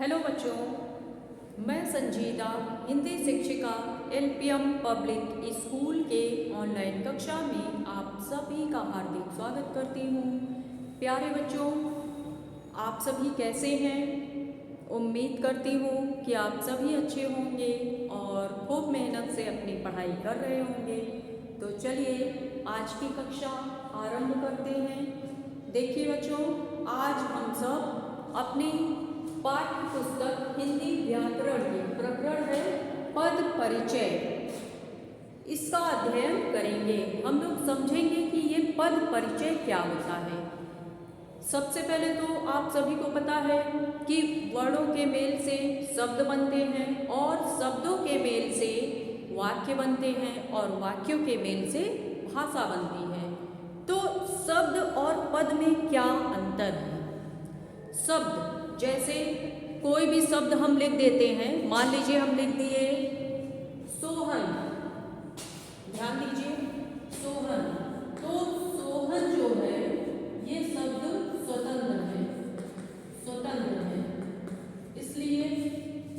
Hello बच्चों, मैं संजीदा हिंदी शिक्षिका एलपीएम पब्लिक स्कूल के ऑनलाइन कक्षा में आप सभी का हार्दिक स्वागत करती हूँ। प्यारे बच्चों, आप सभी कैसे हैं? उम्मीद करती हूँ कि आप सभी अच्छे होंगे और खूब मेहनत से अपनी पढ़ाई कर रहे होंगे। तो चलिए आज की कक्षा आरंभ करते हैं। देखिए बच्चों, आज हम सब अपनी पाठ्य पुस्तक हिंदी व्याकरण की प्रकरण है पद परिचय, इसका अध्ययन करेंगे। हम लोग समझेंगे कि ये पद परिचय क्या होता है। सबसे पहले तो आप सभी को पता है कि वर्णों के मेल से शब्द बनते हैं और शब्दों के मेल से वाक्य बनते हैं और वाक्यों के मेल से भाषा बनती है। तो शब्द और पद में क्या अंतर है? शब्द, जैसे कोई भी शब्द हम लिख देते हैं। मान लीजिए हम लिख दिए सोहन, ध्यान दीजिए सोहन। तो सोहन जो है ये शब्द स्वतंत्र है, इसलिए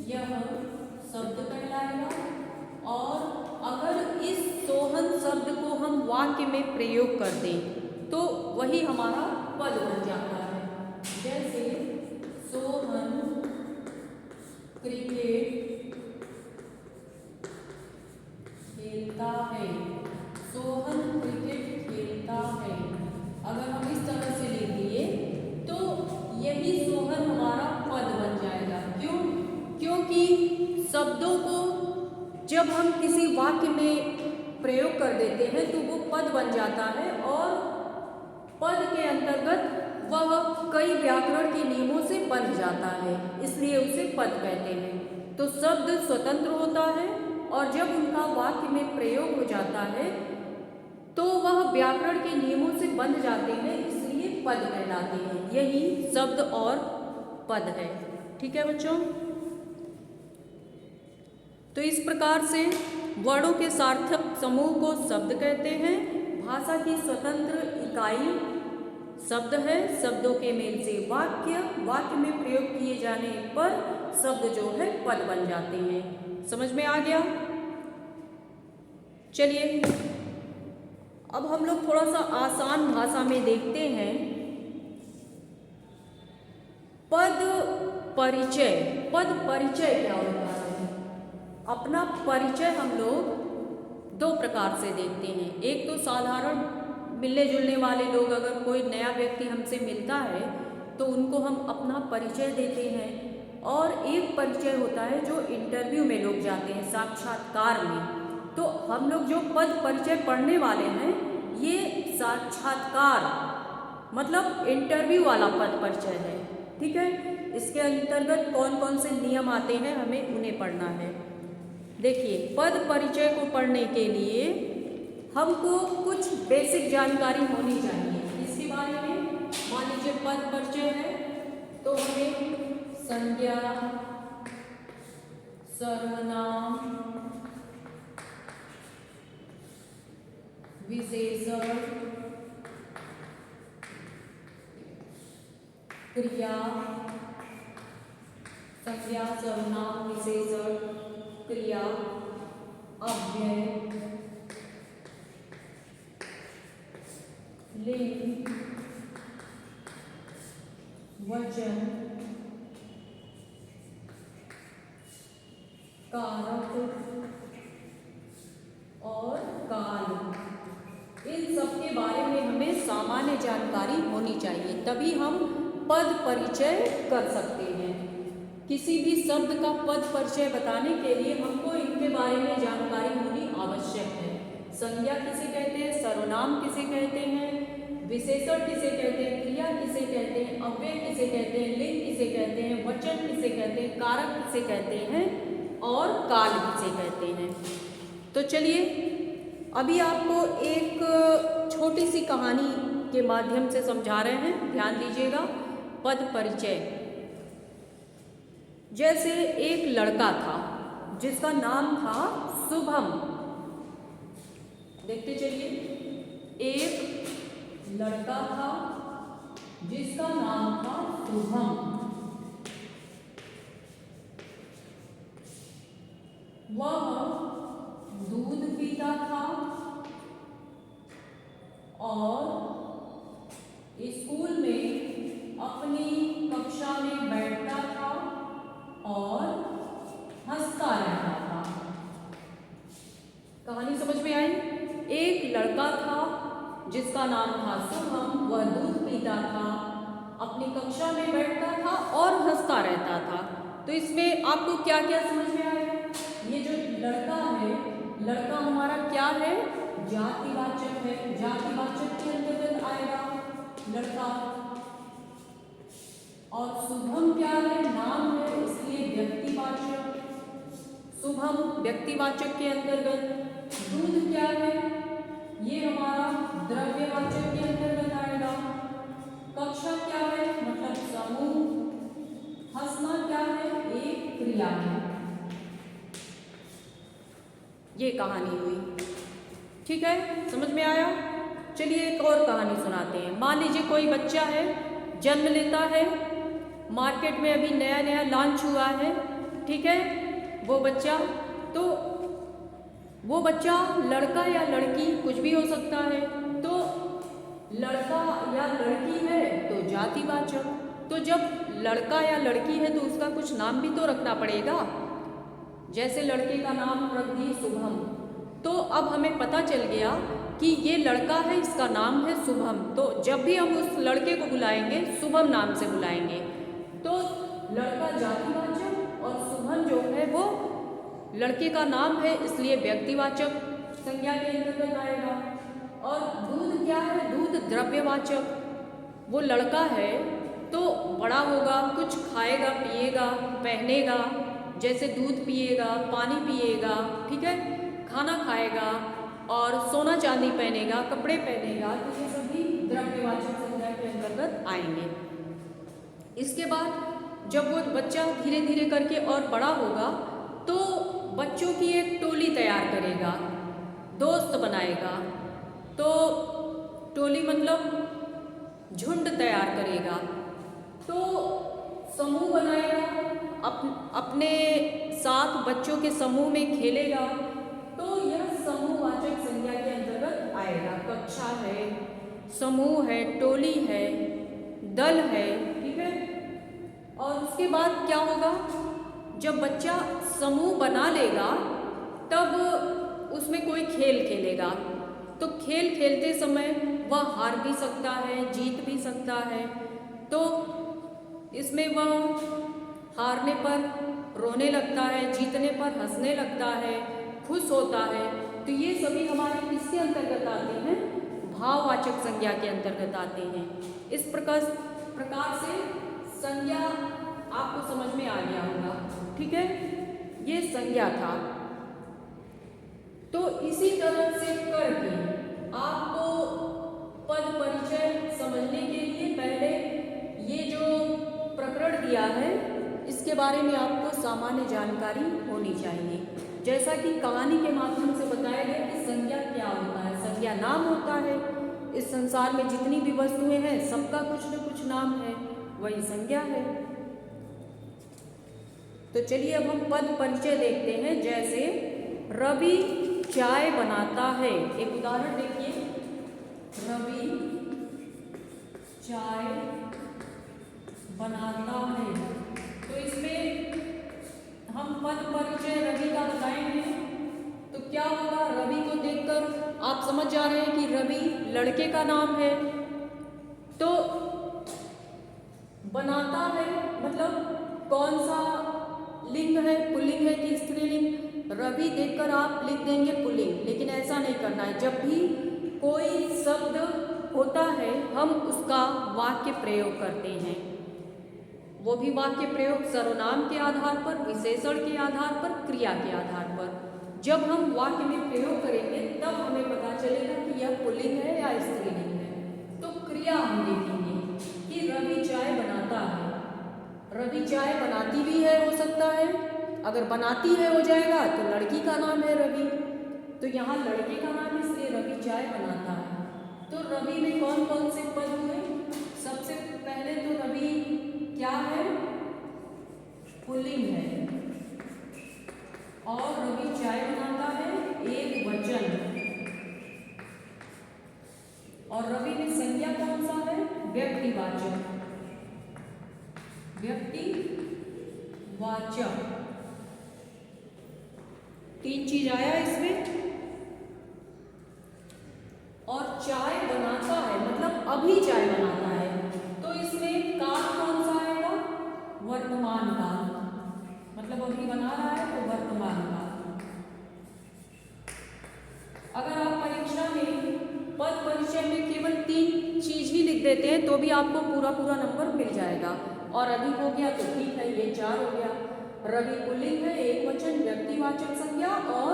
यह शब्द कहलाएगा। और अगर इस सोहन शब्द को हम वाक्य में प्रयोग कर दें तो वही हमारा पद बन जाता है। जैसे सोहन क्रिकेट खेलता है, सोहन क्रिकेट खेलता है। अगर हम इस तरह से लिख दिए तो यही सोहन हमारा पद बन जाएगा। क्यों? क्योंकि शब्दों को जब हम किसी वाक्य में प्रयोग कर देते हैं तो वो पद बन जाता है और पद के अंतर्गत वह कई व्याकरण के नियमों से बन जाता है, इसलिए उसे पद कहते हैं। तो शब्द स्वतंत्र होता है और जब उनका वाक्य में प्रयोग हो जाता है तो वह व्याकरण के नियमों से बन जाते हैं, इसलिए पद कहलाते हैं। यही शब्द और पद है। ठीक है बच्चों? तो इस प्रकार से वर्णों के सार्थक समूह को शब्द कहते हैं। भाषा की स्वतंत्र इकाई शब्द है। शब्दों के मेल से वाक्य में प्रयोग किए जाने पर शब्द जो है पद बन जाते हैं। समझ में आ गया? चलिए अब हम लोग थोड़ा सा आसान भाषा में देखते हैं। पद परिचय। पद परिचय क्या होता है? अपना परिचय हम लोग दो प्रकार से देखते हैं। एक तो साधारण मिलने जुलने वाले लोग, अगर कोई नया व्यक्ति हमसे मिलता है तो उनको हम अपना परिचय देते हैं। और एक परिचय होता है जो इंटरव्यू में लोग जाते हैं, साक्षात्कार में। तो हम लोग जो पद परिचय पढ़ने वाले हैं ये साक्षात्कार मतलब इंटरव्यू वाला पद परिचय है। ठीक है? इसके अंतर्गत कौन कौन से नियम आते हैं हमें उन्हें पढ़ना है। देखिए, पद परिचय को पढ़ने के लिए हमको कुछ बेसिक जानकारी होनी चाहिए इसके बारे में। मान लीजिए पद परिचय है तो हमें संज्ञा, सर्वनाम, विशेषण, क्रिया, संज्ञा, सर्वनाम, विशेषण, क्रिया, अव्यय, लिंग, वचन, कारक और काल, इन सब के बारे में हमें सामान्य जानकारी होनी चाहिए, तभी हम पद परिचय कर सकते हैं। किसी भी शब्द का पद परिचय बताने के लिए हमको इनके बारे में जानकारी होनी आवश्यक है। संज्ञा किसे कहते हैं, सर्वनाम किसे कहते हैं, विशेषण किसे कहते हैं, क्रिया किसे कहते हैं, अव्यय किसे कहते हैं, लिंग किसे कहते हैं, वचन किसे कहते हैं, कारक किसे कहते हैं और काल किसे कहते हैं। तो चलिए अभी आपको एक छोटी सी कहानी के माध्यम से समझा रहे हैं, ध्यान दीजिएगा। पद परिचय। जैसे एक लड़का था जिसका नाम था शुभम। देखते चलिए, एक लड़का था जिसका नाम था शुभम। वह दूध पीता था और स्कूल में अपनी कक्षा में बैठता था और हंसता रहता था। कहानी समझ में आई? एक लड़का था जिसका नाम था शुभम। वह दूध पीता था, अपनी कक्षा में बैठता था और हंसता रहता था। तो इसमें आपको क्या क्या समझ में आया? ये जो लड़का है, लड़का हमारा क्या है? जातिवाचक है। जातिवाचक के अंतर्गत आएगा लड़का। और शुभम क्या है? नाम है, इसलिए व्यक्तिवाचक। शुभम व्यक्तिवाचक के अंतर्गत। दूध क्या है? ये हमारा द्रव्यवाचक के अंतर्गत आएगा। कक्षा क्या है? मतलब समूह। हंसना क्या है? एक क्रिया है। ये कहानी हुई। ठीक है, समझ में आया? चलिए एक और कहानी सुनाते हैं। मान लीजिए कोई बच्चा है, जन्म लेता है, मार्केट में अभी नया नया लॉन्च हुआ है। ठीक है, वो बच्चा लड़का या लड़की कुछ भी हो सकता है। तो लड़का या लड़की है तो जातिवाचक। तो जब लड़का या लड़की है तो उसका कुछ नाम भी तो रखना पड़ेगा। जैसे लड़के का नाम रख दिए शुभम, तो अब हमें पता चल गया कि ये लड़का है, इसका नाम है शुभम। तो जब भी हम उस लड़के को बुलाएंगे शुभम नाम से बुलाएंगे। तो लड़का जातिवाचक और शुभम जो है वो लड़के का नाम है, इसलिए व्यक्तिवाचक संज्ञा के अंतर्गत आएगा। और दूध क्या है? दूध द्रव्यवाचक। वो लड़का है तो बड़ा होगा, कुछ खाएगा, पिएगा, पहनेगा, जैसे दूध पिएगा, पानी पिएगा, ठीक है, खाना खाएगा और सोना चांदी पहनेगा, कपड़े पहनेगा। तो ये सभी द्रव्यवाचक संज्ञा के अंतर्गत आएंगे। इसके बाद जब वो बच्चा धीरे धीरे करके और बड़ा होगा तो बच्चों की एक टोली तैयार करेगा, दोस्त बनाएगा। तो टोली मतलब झुंड तैयार करेगा, तो समूह बनाएगा, अपने साथ बच्चों के समूह में खेलेगा। तो यह समूहवाचक संज्ञा के अंतर्गत आएगा। कक्षा है, समूह है, टोली है, दल है, ठीक है। और उसके बाद क्या होगा? जब बच्चा समूह बना लेगा तब उसमें कोई खेल खेलेगा। तो खेल खेलते समय वह हार भी सकता है, जीत भी सकता है। तो इसमें वह हारने पर रोने लगता है, जीतने पर हंसने लगता है, खुश होता है। तो ये सभी हमारे किसके अंतर्गत आते हैं? भाववाचक संज्ञा के अंतर्गत आते हैं। इस प्रकार से संज्ञा आपको समझ में आ गया होगा। ठीक है, ये संज्ञा था। तो इसी तरह से करके आपको पद परिचय समझने के लिए पहले ये जो प्रकरण दिया है इसके बारे में आपको सामान्य जानकारी होनी चाहिए। जैसा कि कहानी के माध्यम से बताया गया कि संज्ञा क्या होता है। संज्ञा नाम होता है। इस संसार में जितनी भी वस्तुएं हैं सबका कुछ न कुछ नाम है, वही संज्ञा है। तो चलिए अब हम पद परिचय देखते हैं। जैसे रवि चाय बनाता है। एक उदाहरण देखिए, रवि चाय बनाता है। तो इसमें हम पद परिचय रवि का बताएंगे। तो क्या होगा? रवि को देखकर आप समझ जा रहे हैं कि रवि लड़के का नाम है। तो बनाता है मतलब कौन सा लिंग है? पुल्लिंग है कि स्त्रीलिंग? रवि देखकर आप लिख देंगे पुल्लिंग, लेकिन ऐसा नहीं करना है। जब भी कोई शब्द होता है हम उसका वाक्य प्रयोग करते हैं। वो भी वाक्य प्रयोग सर्वनाम के आधार पर, विशेषण के आधार पर, क्रिया के आधार पर। जब हम वाक्य में प्रयोग करेंगे तब हमें पता चलेगा कि यह पुल्लिंग है या स्त्रीलिंग है। तो क्रिया हम देखेंगे कि रवि चाय बनाता है। रवि चाय बनाती भी है, हो सकता है। अगर बनाती है हो जाएगा तो लड़की का नाम है रवि। तो यहाँ लड़के का नाम है इसलिए रवि चाय बनाता है। तो रवि में कौन कौन से पद हुए? सबसे पहले तो रवि क्या है? पुल्लिंग है। और रवि चाय बनाता है एक वचन, और रवि में संज्ञा कौन सा है? व्यक्तिवाचक, व्यक्तिवाचक। 3 चीज आया इसमें। और चाय बनाता है मतलब अभी चाय बनाता है, तो इसमें काल कौन सा आएगा? वर्तमान काल, मतलब अभी बना रहा है तो वर्तमान काल। अगर आप परीक्षा में पद परिचय में केवल 3 चीज ही लिख देते हैं तो भी आपको पूरा नंबर मिल जाएगा, और अधिक हो गया तो ठीक है, ये 4 हो गया। रवि पुल्लिंग है, एक वचन, व्यक्तिवाचक संज्ञा और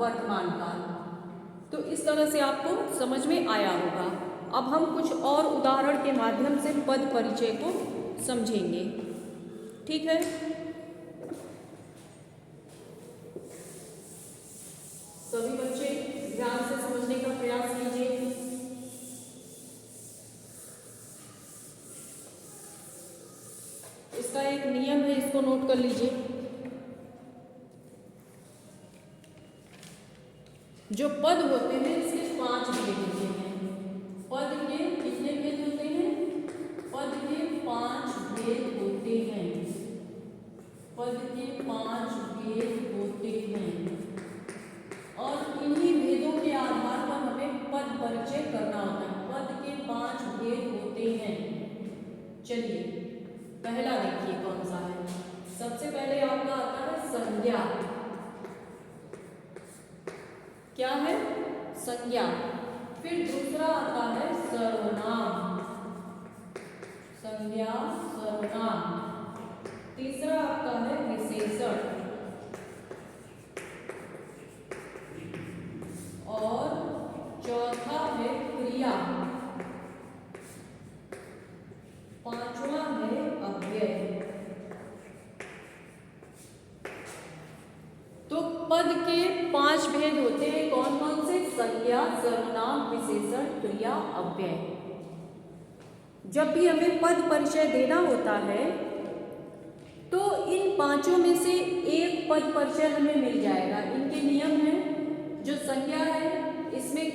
वर्तमान काल। तो इस तरह से आपको समझ में आया होगा। अब हम कुछ और उदाहरण के माध्यम से पद परिचय को समझेंगे, ठीक है। सभी बच्चे ध्यान से समझने का प्रयास कीजिए। इसका एक नियम है, इसको नोट कर लीजिए। जो पद होते हैं इसके 5 भेद होते हैं। पद के कितने भेद होते हैं? पद के 5 भेद होते हैं। पद के 5 भेद होते हैं, और इन्हीं भेदों के आधार पर हमें पद परिचय करना होता है। पद के 5 भेद होते हैं। चलिए पहला देखिए कौन सा है। सबसे पहले आपका आता है संज्ञा। क्या है? संज्ञा। फिर दूसरा आता है सर्वनाम, संज्ञा सर्वनाम। तीसरा आपका है विशेषण, और चौथा है क्रिया, पांचवा है अव्यय। तो पद के 5 भेद होते हैं, कौन कौन से? संज्ञा, सर्वनाम, विशेषण, क्रिया, अव्यय। जब भी हमें पद परिचय देना होता है तो इन 5 में से एक पद परिचय हमें मिल जाएगा। इनके नियम हैं। जो संज्ञा है इसमें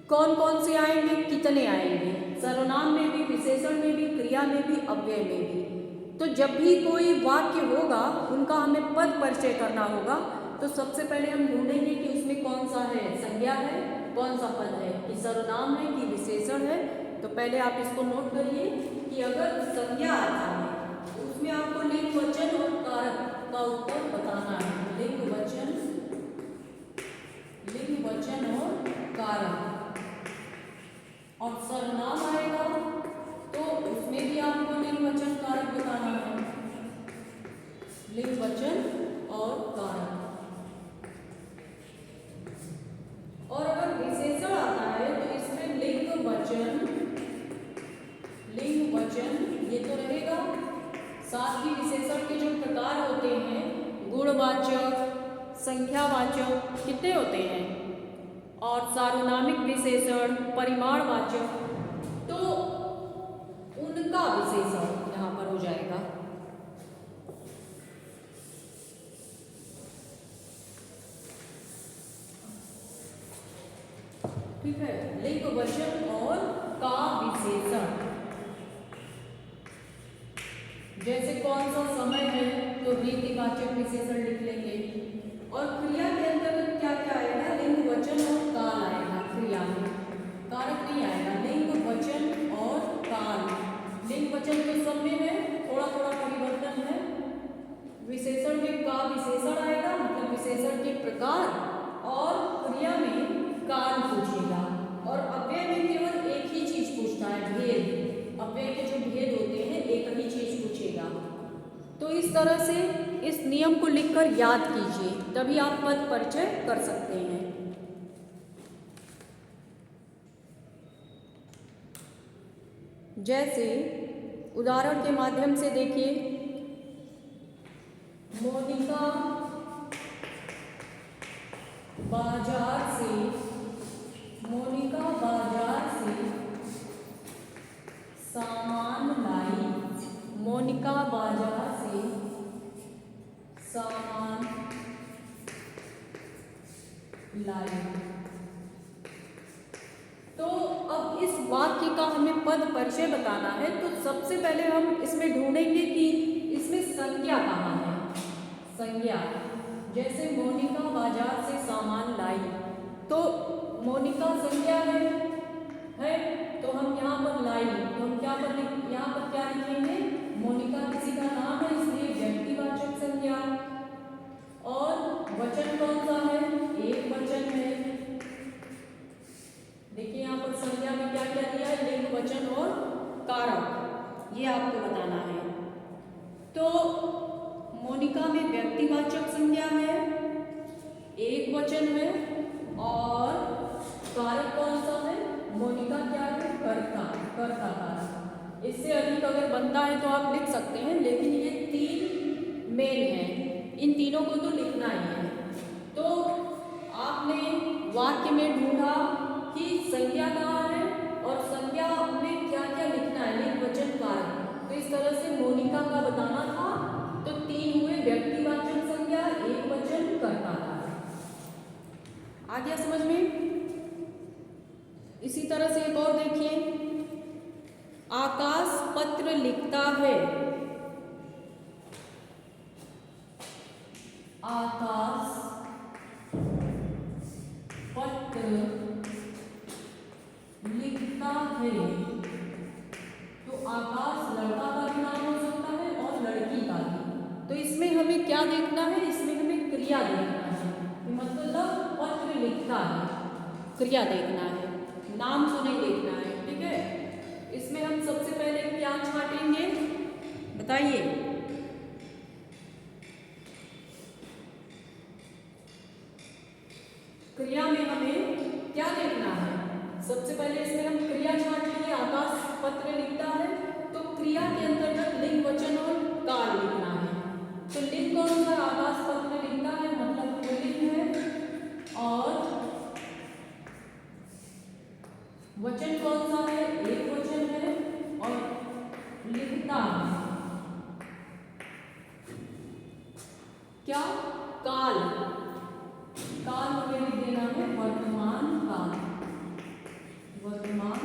कौन कौन से आएंगे, कितने आएंगे? सर्वनाम में भी, विशेषण में भी, क्रिया में भी, अव्यय में भी। तो जब भी कोई वाक्य होगा उनका हमें पद परिचय करना होगा, तो सबसे पहले हम ढूंढेंगे कि उसमें कौन सा है, संज्ञा है, कौन सा पद है, कि सर्वनाम है कि विशेषण है। तो पहले आप इसको नोट करिए कि अगर संज्ञा आता है तो उसमें आपको लिंग, वचन और कारक का उत्तर बताना है। लिंग, वचन और कारक। और सर्वनाम आएगा तो उसमें भी आपको लिंग, वचन, कारक बताना है। लिंग, वचन और कारक। और अगर विशेषण आता है तो इसमें लिंग, वचन ये तो रहेगा। साथ ही विशेषण के जो प्रकार होते हैं, गुणवाचक, संख्यावाचक, कितने होते हैं, और सार्वनामिक विशेषण, परिमाणवाचक, तो उनका विशेषण यहाँ पर हो जाएगा। ठीक है, लिंग, वचन और का विशेषण। जैसे कौन सा समय है तो रीतिवाचक विशेषण लिख लेंगे। और क्रिया के अंतर्गत क्या क्या आएगा? लिंग, वचन और काल आएगा। क्रिया में कारक नहीं आएगा। लिंग, वचन और काल। लिंग, वचन तो सब में है, थोड़ा थोड़ा परिवर्तन है। विशेषण में का विशेषण आएगा, मतलब विशेषण के प्रकार, और क्रिया में काल पूछेगा। और अव्यय में केवल एक ही चीज पूछता है, भेद। अव्यय के जो भेद होते हैं एक ही चीज पूछेगा। तो इस तरह से इस नियम को लिखकर याद कीजिए, तभी आप पद परिचय कर सकते हैं। जैसे उदाहरण के माध्यम से देखिए, मोनिका बाजार से सामान लाई। मोनिका बाजार से सामान लाई। तो अब इस वाक्य का हमें पद परिचय बताना है, तो सबसे पहले हम इसमें ढूंढेंगे कि इसमें संज्ञा कहाँ है। संज्ञा, जैसे मोनिका बाजार से सामान लाई, तो मोनिका संज्ञा है तो हम यहाँ पर लाई, तो हम यहाँ पर क्या लिखेंगे, मोनिका किसी का नाम है इसलिए व्यक्तिवाचक संज्ञा। और वचन कौन सा है, एक वचन है। देखिए यहाँ पर संज्ञा में क्या क्या दिया है, लिंग, वचन और कारक, ये आपको बताना है। तो मोनिका में व्यक्तिवाचक संज्ञा है, एक वचन है और कारक कौन सा है, मोनिका क्या है, कर्ता कारक। इससे अधिक अगर बनता है तो आप लिख सकते हैं, लेकिन ये तीन मेन हैं, इन तीनों को तो लिखना ही है। तो आपने वाक्य में ढूंढा कि संज्ञा कहाँ है और संज्ञा में क्या क्या लिखना है, लिंग, वचन, कारक। तो इस तरह से मोनिका का बताना था। तो तीन हुए, व्यक्तिवाचक संज्ञा, एक वचन, कर्ता कारक। आ गया समझ में। इसी तरह से एक और देखिए, आकाश पत्र लिखता है। आकाश पत्र लिखता है, तो आकाश लड़का का भी नाम हो सकता है और लड़की का भी। तो इसमें हमें क्या देखना है, इसमें हमें क्रिया देखना है, मतलब पत्र लिखता है, क्रिया देखना है, नाम तो नहीं देखना है, ठीक है। इसमें हम सबसे पहले क्या छाटेंगे बताइए, क्रिया में हमें क्या देखना है। सबसे पहले इसमें हम क्रिया छाट लेंगे, आकाश पत्र लिखता है, तो क्रिया के अंतर्गत लिंग, वचन और काल लिखना है। तो लिंग कौन सा, आकाश पत्र लिखता है मतलब पुल्लिंग है, और वचन कौन सा है, एक वचन है, और लिखता है क्या, काल, काल हमें लिख देना है वर्तमान काल, वर्तमान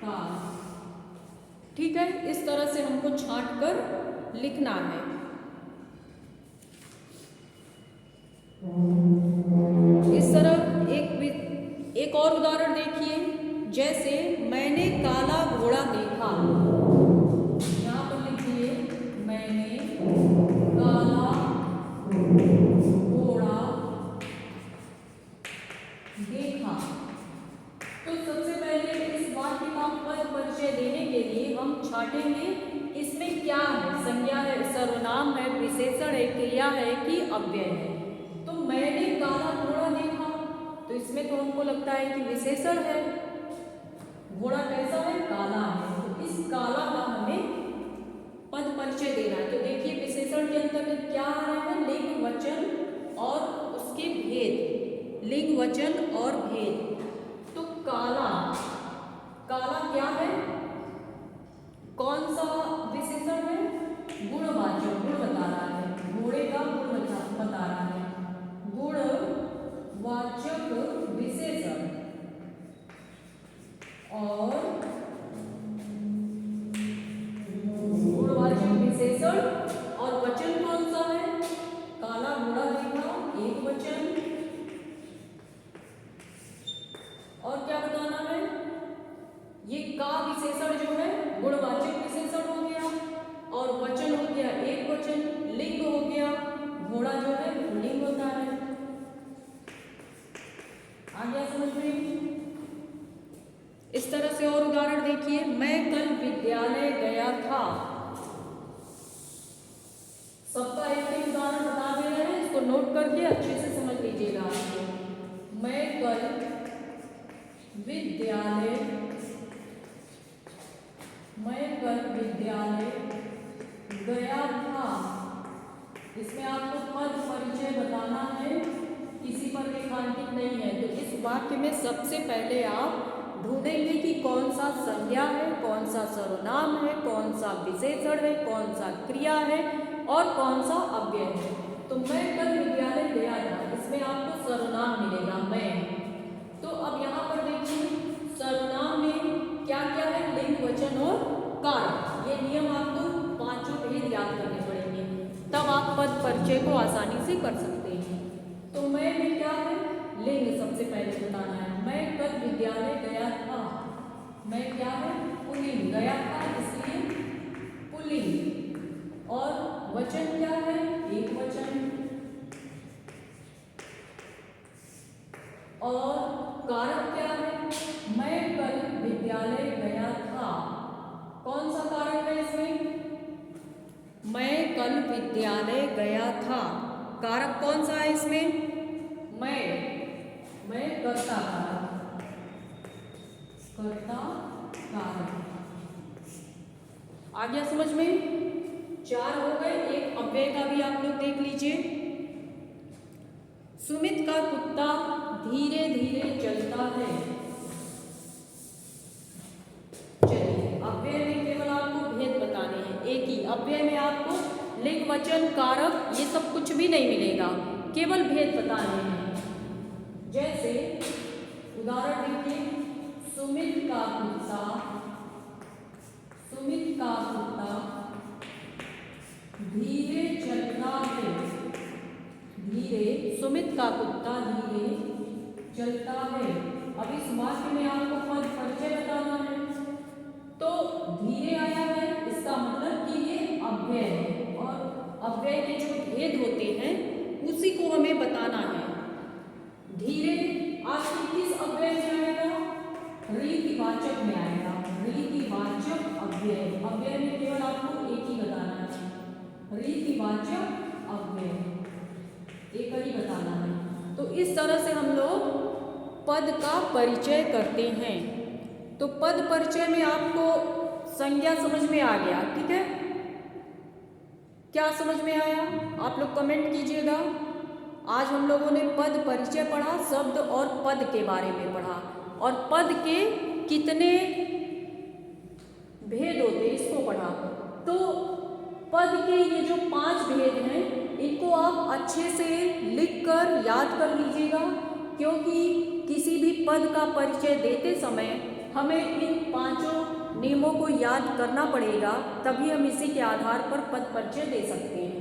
काल, ठीक है। इस तरह से हमको छांट कर लिखना है। इस तरह एक और उदाहरण देखिए, जैसे मैंने काला घोड़ा देखा, यहाँ पर लिखिए मैंने काला घोड़ा देखा। तो सबसे पहले इस वाक्य का पद परिचय देने के लिए हम छाटेंगे इसमें क्या है, संज्ञा है, सर्वनाम है, विशेषण है, क्रिया है कि अव्यय है। तो मैंने काला घोड़ा देखा, तो इसमें तो हमको लगता है कि विशेषण है, घोड़ा कैसा है, काला है, तो इस काला का हमें पद परिचय देना है। तो देखिए विशेषण के अंतर्गत क्या आ रहा है, लिंग, वचन और उसके भेद, लिंग, वचन और भेद। तो काला, काला क्या है, कौन सा विशेषण है, गुणवाचक, गुण बता रहा है, घोड़े का गुण बता रहा है, गुणवाचक विशेषण। और गुणवाचक विशेषण और वचन कौन सा है, काला घोड़ा देखा, एक वचन, और क्या बताना है, ये का विशेषण जो है गुणवाचक विशेषण हो गया, और वचन हो गया एक वचन, लिंग हो गया, घोड़ा जो है लिंग होता है। आ गया समझ में। इस तरह से और उदाहरण देखिए, मैं कल विद्यालय गया था। सबका एक उदाहरण बता दे रहे हैं, इसको नोट करके अच्छे से समझ लीजिएगा। मैं कल विद्यालय, मैं कल विद्यालय गया था। इसमें आपको पद परिचय बताना है, किसी पर रेखांकित नहीं है। तो इस वाक्य में सबसे पहले आप ढूंढेंगे कि कौन सा संज्ञा है, कौन सा सर्वनाम है, कौन सा विशेषण है, कौन सा क्रिया है और कौन सा अव्यय है। तो मैं कल विद्यालय गया था, इसमें आपको सर्वनाम मिलेगा मैं। तो अब यहाँ पर देखिए सर्वनाम में क्या क्या है, लिंग, वचन और कारक। ये नियम आपको पांचों भेद याद करने पड़ेंगे, तब आप पद परिचय को आसानी से कर सकते हैं। तो मैं में क्या है, लिंग सबसे पहले बताना है। मैं कल विद्यालय गया था। मैं क्या है, पुल्लिंग, गया था इसलिए पुल्लिंग। और वचन क्या है, एक वचन। और कारक क्या है, मैं कल विद्यालय गया था। कौन सा कारक है इसमें, मैं कल विद्यालय गया था। कारक कौन सा है इसमें, मैं कर्ता कारक, कर्ता कारक। आ गया समझ में। 4 हो गए। एक अव्यय का भी आप लोग देख लीजिए। सुमित का कुत्ता धीरे धीरे चलता है। चलिए अव्यय में केवल आपको भेद बताने हैं, एक ही अव्यय में आपको लिंग, वचन, कारक ये सब कुछ भी नहीं मिलेगा, केवल भेद बताने हैं। जैसे उदाहरण देखिए, सुमित का कुत्ता धीरे चलता है। धीरे, सुमित का कुत्ता धीरे चलता है। अब इस वाक्य में आपको पद परिचय बताना है, तो धीरे आया है, इसका मतलब कि ये अव्यय है, और अव्यय के जो भेद होते हैं उसी को हमें बताना है। धीरे आपके किस अव्यय में आएगा, रीतिवाचक में आएगा। रीतिवाचक अव्यय, अव्यय में केवल आपको एक ही बताना है, रीतिवाचक अव्यय, एक ही बताना है। तो इस तरह से हम लोग पद का परिचय करते हैं। तो पद परिचय में आपको संज्ञा समझ में आ गया, ठीक है। क्या समझ में आया, आप लोग कमेंट कीजिएगा। आज हम लोगों ने पद परिचय पढ़ा, शब्द और पद के बारे में पढ़ा, और पद के कितने भेद होते हैं इसको पढ़ा। तो पद के ये जो 5 भेद हैं इनको आप अच्छे से लिखकर याद कर लीजिएगा, क्योंकि किसी भी पद का परिचय देते समय हमें इन 5 नियमों को याद करना पड़ेगा, तभी हम इसी के आधार पर पद परिचय दे सकते हैं।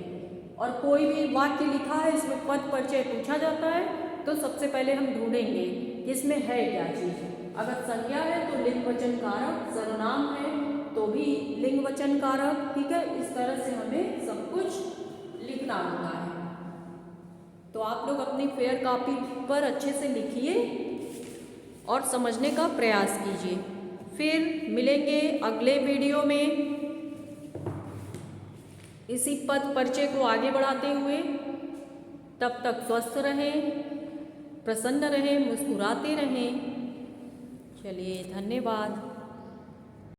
और कोई भी वाक्य लिखा है इसमें पद परिचय पूछा जाता है तो सबसे पहले हम ढूंढेंगे कि इसमें है क्या चीज़। अगर संज्ञा है तो लिंग, वचन, कारक, सर्वनाम है तो भी लिंग, वचन, कारक, ठीक है। इस तरह से हमें सब कुछ लिखना होता है। तो आप लोग अपनी फेयर कॉपी पर अच्छे से लिखिए और समझने का प्रयास कीजिए। फिर मिलेंगे अगले वीडियो में इसी पद परिचय को आगे बढ़ाते हुए। तब तक स्वस्थ रहें, प्रसन्न रहें, मुस्कुराते रहें। चलिए धन्यवाद।